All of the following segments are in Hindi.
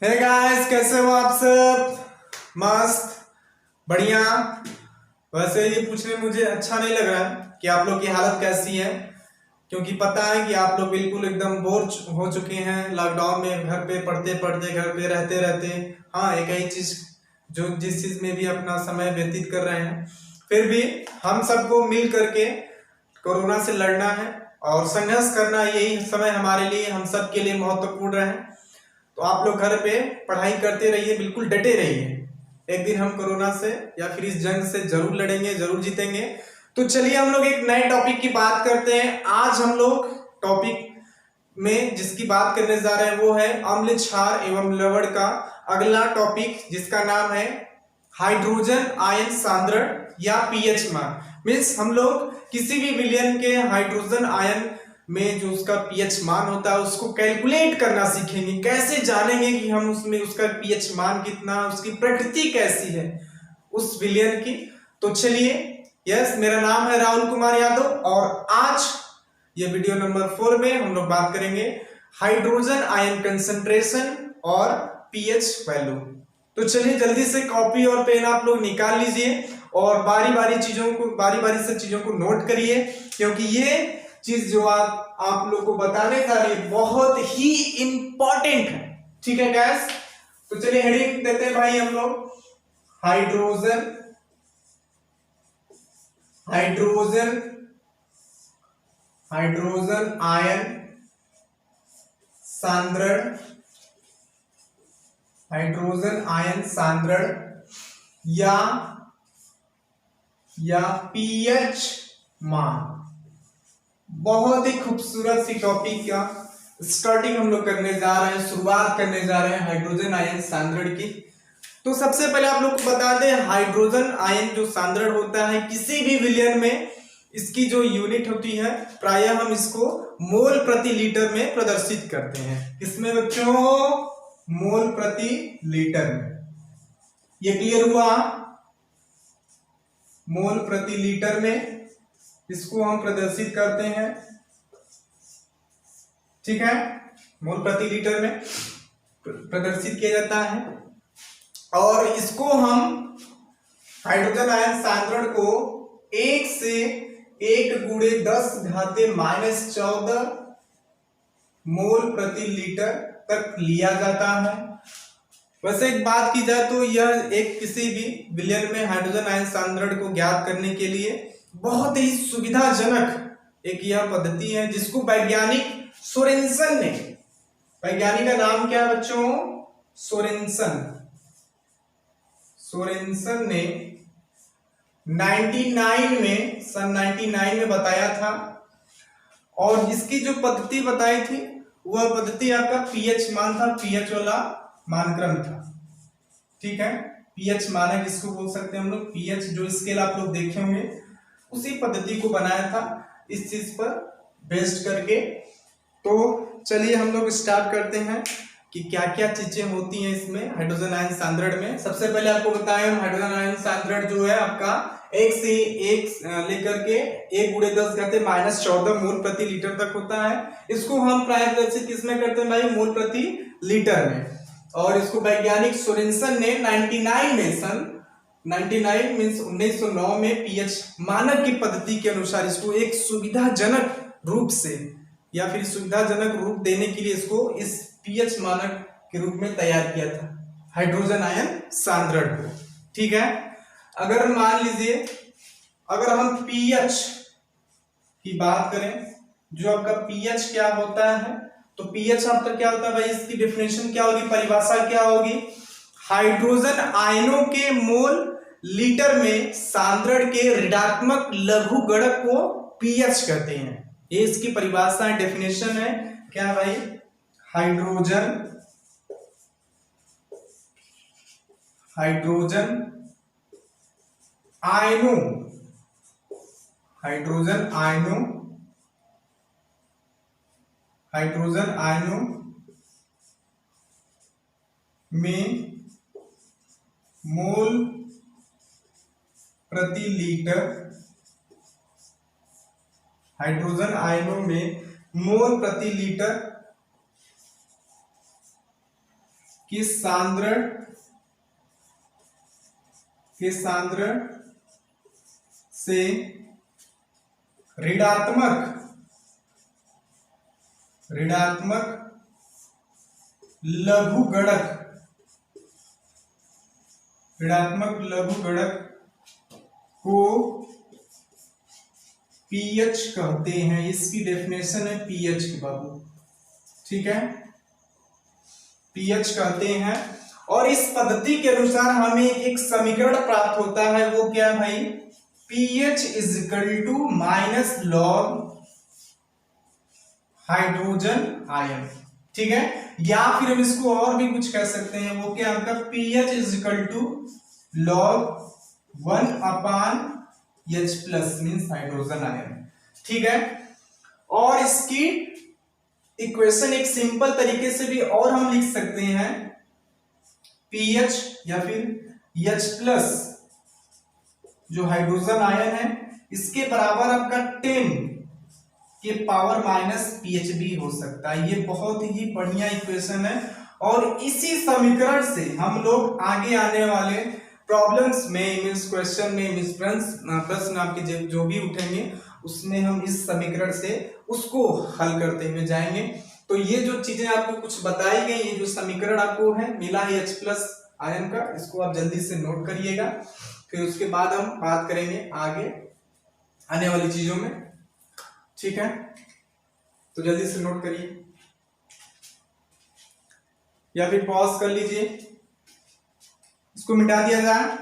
हे गाइस, कैसे हो आप सब? मस्त, बढ़िया। वैसे ये पूछने में मुझे अच्छा नहीं लग रहा है कि आप लोग की हालत कैसी है, क्योंकि पता है कि आप लोग बिल्कुल एकदम बोर हो चुके हैं लॉकडाउन में, घर पे पढ़ते पढ़ते, घर पे रहते रहते। हाँ, एक ही चीज जो जिस चीज में भी अपना समय व्यतीत कर रहे हैं, फिर भी हम सबको मिल करके कोरोना से लड़ना है और संघर्ष करना। यही समय हमारे लिए, हम सब के लिए महत्वपूर्ण है। तो आप लोग घर पे पढ़ाई करते रहिए, बिल्कुल डटे रहिए। एक दिन हम कोरोना से या फिर इस जंग से जरूर लड़ेंगे, जरूर जीतेंगे। तो चलिए हम लोग एक नए टॉपिक की बात करते हैं। आज हम लोग टॉपिक में जिसकी बात करने जा रहे हैं वो है अम्ल क्षार एवं लवण का अगला टॉपिक, जिसका नाम है हाइड्रोजन आयन सांद्रण या पीएच मान। मीन्स हम लोग किसी भी विलयन के हाइड्रोजन आयन में जो उसका पीएच मान होता है उसको कैलकुलेट करना सीखेंगे। कैसे जानेंगे कि हम उसमें उसका पीएच मान कितना, उसकी प्रकृति कैसी है उस विलयन की। तो चलिए, यस, मेरा नाम है राहुल कुमार यादव और आज ये वीडियो नंबर 4 में हम लोग बात करेंगे हाइड्रोजन आयन कंसंट्रेशन और पीएच वैल्यू। तो चलिए जल्दी से कॉपी और पेन आप लोग निकाल लीजिए और बारी बारी से चीजों को नोट करिए, क्योंकि ये चीज जो आप लोग को बताने जा रही है बहुत ही इंपॉर्टेंट है। ठीक है गैस? तो चलिए हेडिंग देते हैं भाई हम लोग। हाइड्रोजन हाइड्रोजन हाइड्रोजन आयन सांद्रण, हाइड्रोजन आयन सांद्रण या पीएच मान। बहुत ही खूबसूरत सी टॉपिक का स्टार्टिंग हम लोग करने जा रहे हैं, शुरुआत करने जा रहे हैं हाइड्रोजन आयन सांद्रण की। तो सबसे पहले आप लोग को बता दें, हाइड्रोजन आयन जो सांद्रण होता है किसी भी विलयन में, इसकी जो यूनिट होती है प्रायः हम इसको मोल प्रति लीटर में प्रदर्शित करते हैं। किसमें बच्चों? मोल प्रति लीटर में। ये क्लियर हुआ? मोल प्रति लीटर में इसको हम प्रदर्शित करते हैं। ठीक है, मोल प्रति लीटर में प्रदर्शित किया जाता है और इसको हम हाइड्रोजन आयन सांद्रण को 1 से 1 गुणे 10 घाते -14 मोल प्रति लीटर तक लिया जाता है। वैसे एक बात की जाए तो यह एक किसी भी विलयन में हाइड्रोजन आयन सांद्रण को ज्ञात करने के लिए बहुत ही सुविधाजनक एक यह पद्धति है, जिसको वैज्ञानिक सोरेनसन ने, वैज्ञानिक का नाम क्या है बच्चों? सोरेनसन ने 99 में बताया था। और इसकी जो पद्धति बताई थी वह पद्धति आपका पीएच मान था, पीएच वाला मानक्रम था। ठीक है, पीएच मानक इसको बोल सकते हैं हम लोग। पीएच जो स्केल आप लोग देखे होंगे उसी पद्धति को बनाया था इस चीज पर बेस्ड करके। तो चलिए हम लोग स्टार्ट करते हैं कि क्या क्या चीजें होती हैं इसमें हाइड्रोजन आयन सांद्रण में। सबसे पहले आपको बताएं, हाइड्रोजन आयन सांद्रण जो है आपका 1 से 1 लेकर के 1 गुणे 10 घाते -14 मोल प्रति लीटर तक होता है। इसको हम प्रायः प्रदर्शित किसमें करते हैं भाई? मोल प्रति लीटर में। और इसको वैज्ञानिक सोरेनसन ने 99 मीन्स 1909 में पीएच मानक की पद्धति के अनुसार इसको एक सुविधाजनक रूप से या फिर सुविधाजनक रूप देने के लिए इसको इस पीएच मानक के रूप में तैयार किया था हाइड्रोजन आयन सांद्रण को। ठीक है, अगर मान लीजिए अगर हम पीएच की बात करें, जो आपका पीएच क्या होता है, तो पीएच आपका क्या होता है भाई? इसकी डेफिनेशन क्या होगी, परिभाषा क्या होगी? हाइड्रोजन आयनों के मोल लीटर में सांद्रण के ऋणात्मक लघुगणक को पीएच कहते हैं। ये इसकी परिभाषा है, डेफिनेशन है। क्या भाई? हाइड्रोजन आयनों में मोल प्रति लीटर, हाइड्रोजन आयनों में मोल प्रति लीटर कि सांद्रण से ऋणात्मक लघुगणक को पीएच कहते हैं। इसकी डेफिनेशन है पीएच की बाबू, ठीक है, पीएच कहते हैं। और इस पद्धति के अनुसार हमें एक समीकरण प्राप्त होता है, वो क्या है भाई, pH is equal to minus log hydrogen ion, ठीक है। या फिर हम इसको और भी कुछ कह सकते हैं, वो क्या आपका pH is equal to log 1/H plus means hydrogen ion, ठीक है। और इसकी इक्वेशन एक सिंपल तरीके से भी और हम लिख सकते हैं, पीएच या फिर H प्लस जो हाइड्रोजन आयन है इसके बराबर आपका 10 के पावर माइनस पीएच भी हो सकता है। ये बहुत ही बढ़िया इक्वेशन है और इसी समीकरण से हम लोग आगे आने वाले प्रॉब्लम्स में मींस क्वेश्चन में मींस प्रश्न आपके जो भी उठेंगे उसमें हम इस समीकरण से उसको हल करते हुए जाएंगे। तो ये जो चीजें आपको कुछ बताई गई, ये जो समीकरण आपको है मिला है H प्लस आयन का, इसको आप जल्दी से नोट करिएगा। फिर उसके बाद हम बात करेंगे आगे आने वाली चीजों में, ठीक है। तो जल्दी से नोट करिए या फिर पॉज कर लीजिए, इसको मिटा दिया जाए।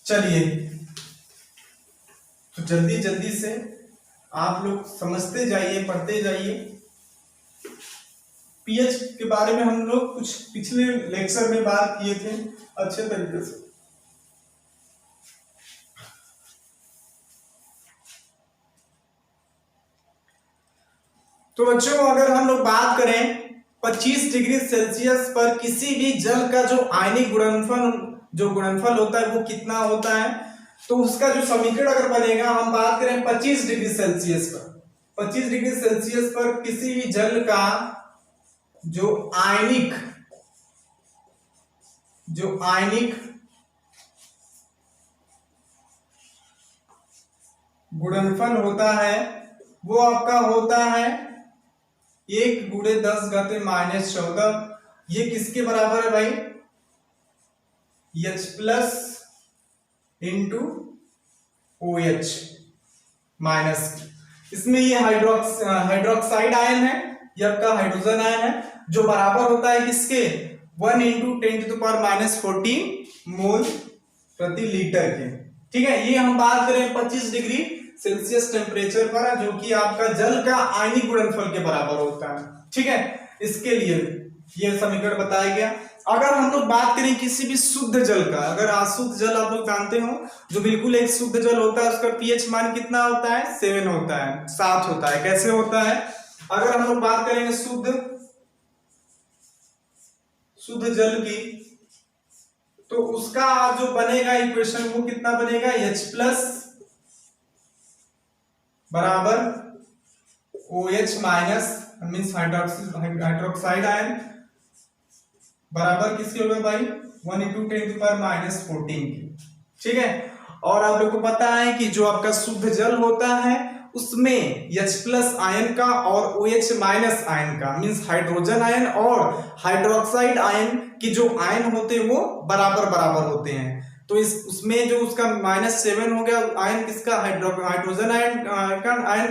चलिए, तो जल्दी जल्दी से आप लोग समझते जाइए, पढ़ते जाइए। पीएच के बारे में हम लोग कुछ पिछले लेक्चर में बात किए थे अच्छे तरीके से। तो बच्चों अगर हम लोग बात करें 25 डिग्री सेल्सियस पर किसी भी जल का जो आयनिक गुणनफल होता है वो कितना होता है, तो उसका जो समीकरण अगर बनेगा, हम बात करें 25 डिग्री सेल्सियस पर, 25 डिग्री सेल्सियस पर किसी भी जल का जो आयनिक गुणनफल होता है वो आपका होता है 1 × 10⁻⁻14। ये किसके बराबर है भाई, H plus into OH minus. इसमें ये हाइड्रोक्साइड आयन है, ये आपका हाइड्रोजन आयन है, जो बराबर होता है किसके 1 × 10⁻14 मोल प्रति लीटर के, ठीक है। ये हम बात करें 25 डिग्री सेल्सियस टेम्परेचर पर, जो कि आपका जल का आयनिक गुणनफल के बराबर होता है, ठीक है। इसके लिए ये समीकरण बताया गया। अगर हम लोग बात करें किसी भी शुद्ध जल का, अगर अशुद्ध जल आप लोग जानते हो, जो बिल्कुल एक शुद्ध जल होता है उसका पीएच मान कितना होता है, 7 होता है, 7 होता है। कैसे होता है, अगर हम लोग बात करेंगे शुद्ध जल की, तो उसका जो बनेगा इक्वेशन वो कितना बनेगा, H प्लस बराबर OH minus means hydroxide ion बराबर किसके होगा भाई 1 × 10⁻14 की, ठीक है। और आप लोग को पता है कि जो आपका शुद्ध जल होता है उसमें H प्लस आयन का और OH माइनस आयन का मीन्स हाइड्रोजन आयन और हाइड्रोक्साइड आयन की जो आयन होते हैं वो बराबर बराबर होते हैं। तो उसमें जो उसका -7 हो गया आयन किसका, हाइड्रोजन आयन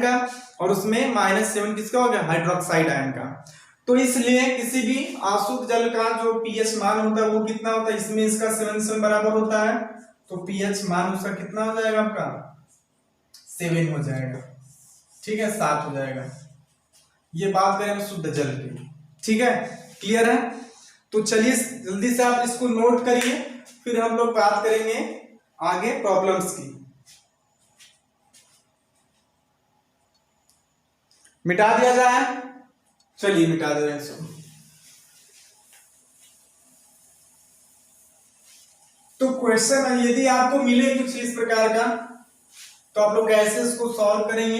का, और उसमें -7 किसका हो गया, हाइड्रोक्साइड आयन का। तो इसलिए किसी भी अशुद्ध जल का जो पीएच मान होता है वो कितना होता है, इसमें इसका 7 बराबर होता है, तो पीएच मान उसका कितना हो जाएगा, आपका 7 हो जाएगा, ठीक है, 7 हो जाएगा। ये बात करें हम शुद्ध जल की, ठीक है, क्लियर है। तो चलिए जल्दी से आप इसको नोट करिए, फिर हम लोग बात करेंगे आगे प्रॉब्लम्स की। मिटा दिया जाए, चलिए मिटा दे रहे हैं इसको। तो क्वेश्चन यदि आपको मिले कुछ इस प्रकार का, तो आप लोग कैसे इसको सॉल्व करेंगे।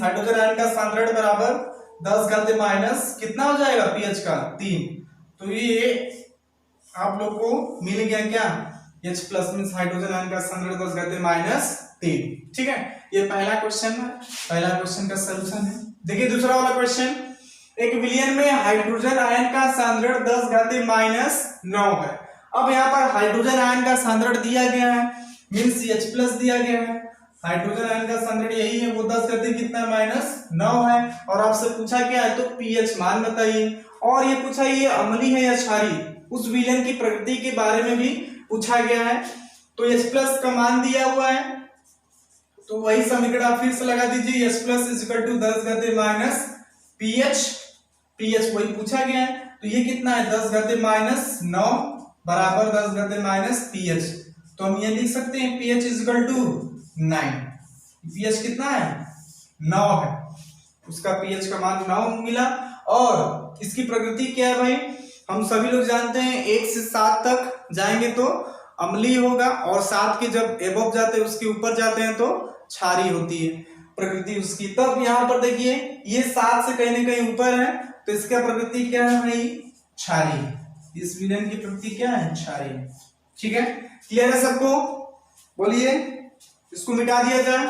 मींस हाइड्रोजन आयन का सांद्रण बराबर 10 घाते माइनस कितना हो जाएगा पीएच का 3। तो ये आप लोग को मिल गया क्या H plus means hydrogen ion का सांद्रण 10 घाते माइनस 3। ठीक है, ये पहला क्वेश्चन है, पहला क्वेश्चन का सलूशन है। देखिए दूसरा वाला क्वेश्चन, एक विलयन में हाइड्रोजन आयन का सांद्रण 10 घाते माइनस 9 है। अब यहाँ पर हाइड्रोजन आयन का सांद्रण दिया गया है मींस H प्लस दिया गया है, हाइड्रोजन आयन का सांद्रण यही है, वो 10 घाते कितना माइनस 9 है। और आपसे पूछा क्या है तो पीएच मान बताइए, और ये पूछा ये अम्लीय है या क्षारीय, उस विलयन की प्रकृति के बारे में भी पूछा गया है। तो H प्लस का मान दिया हुआ है, तो वही समीकरण आप फिर से लगा दीजिए, H plus is equal to 10 घाते माइनस पीएच वही पूछा गया है। तो ये कितना है 10 घाते माइनस 9 बराबर 10 घाते माइनस पीएच। तो हम ये लिख सकते हैं pH is equal to 9। PH कितना है 9 है, उसका पीएच का मान 9 मिला। और इसकी प्रकृति क्या है भाई, हम सभी लोग जानते हैं 1 से 7 तक जाएंगे तो अम्लीय होगा, और 7 के जब एबव जाते हैं उसके ऊपर जाते हैं तो क्षारीय होती है प्रकृति उसकी। तब यहाँ पर देखिए ये 7 से कहीं ना कहीं ऊपर है, तो इसका प्रकृति क्या है भाई क्षारीय, इस विलयन की प्रकृति क्या है क्षारीय। ठीक है, क्लियर है सबको, बोलिए इसको मिटा दिया जाए।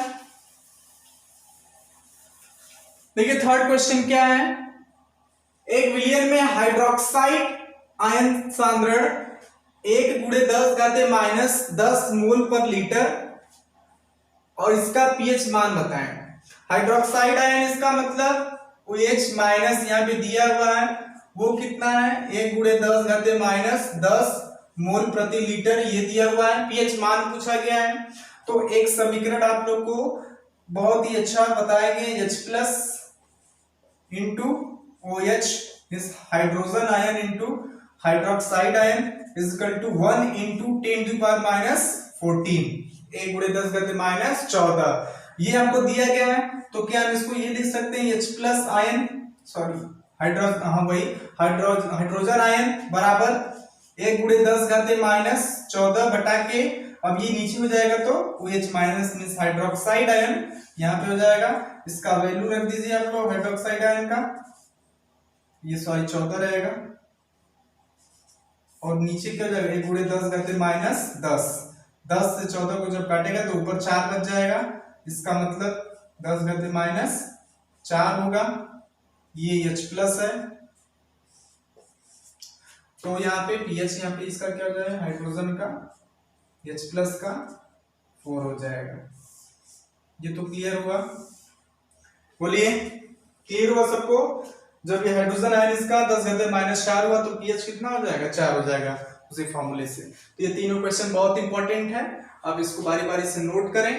देखिए थर्ड क्वेश्चन क्या है, एक विलयन में हाइड्रोक्साइड आयन सांद्रण 1 × 10 घाते माइनस 10 मोल पर लीटर और इसका पीएच मान बताएं। हाइड्रोक्साइड आयन इसका मतलब OH माइनस यहाँ पे दिया हुआ है, वो कितना है 1 × 10 घाते माइनस 10 मोल प्रति लीटर ये दिया हुआ है। पीएच मान पूछा गया है, तो एक समीकरण आप लोग को बहुत ही अच्छा बताएंगे, H प्लस इंटू OH इस hydrogen ion into hydroxide ion is equal to 1 × 10⁻14 1 × 10 घाते माइनस 14। ये आपको दिया गया है, तो क्या हम इसको ये लिख सकते हैं H plus ion hydrogen ion बराबर 1 × 10 घाते माइनस 14 बटा के, अब ये नीचे हो जाएगा तो OH minus means hydroxide ion यहाँ पे हो जाएगा, इसका वैल्यू रख दीजिए आप लोग हाइड्रोक्साइड आयन का, ये 14 रहेगा, और नीचे क्या हो जाएगा 1 × 10 घाते माइनस 10 से 14 को जब काटेगा तो ऊपर 4 बच जाएगा, इसका मतलब 10 घाते माइनस 4 होगा, ये H प्लस है। तो यहाँ पे पीएच यहाँ पे इसका क्या हो जाएगा हाइड्रोजन का H प्लस का 4 हो जाएगा। ये तो क्लियर हुआ, बोलिए क्लियर हुआ सबको। जब ये हाइड्रोजन आयन इसका 10 घाते माइनस 4 हुआ तो पीएच कितना हो जाएगा 4 हो जाएगा उसी फॉर्मूले से। तो ये तीनों क्वेश्चन बहुत इंपॉर्टेंट है, आप इसको बारी बारी से नोट करें।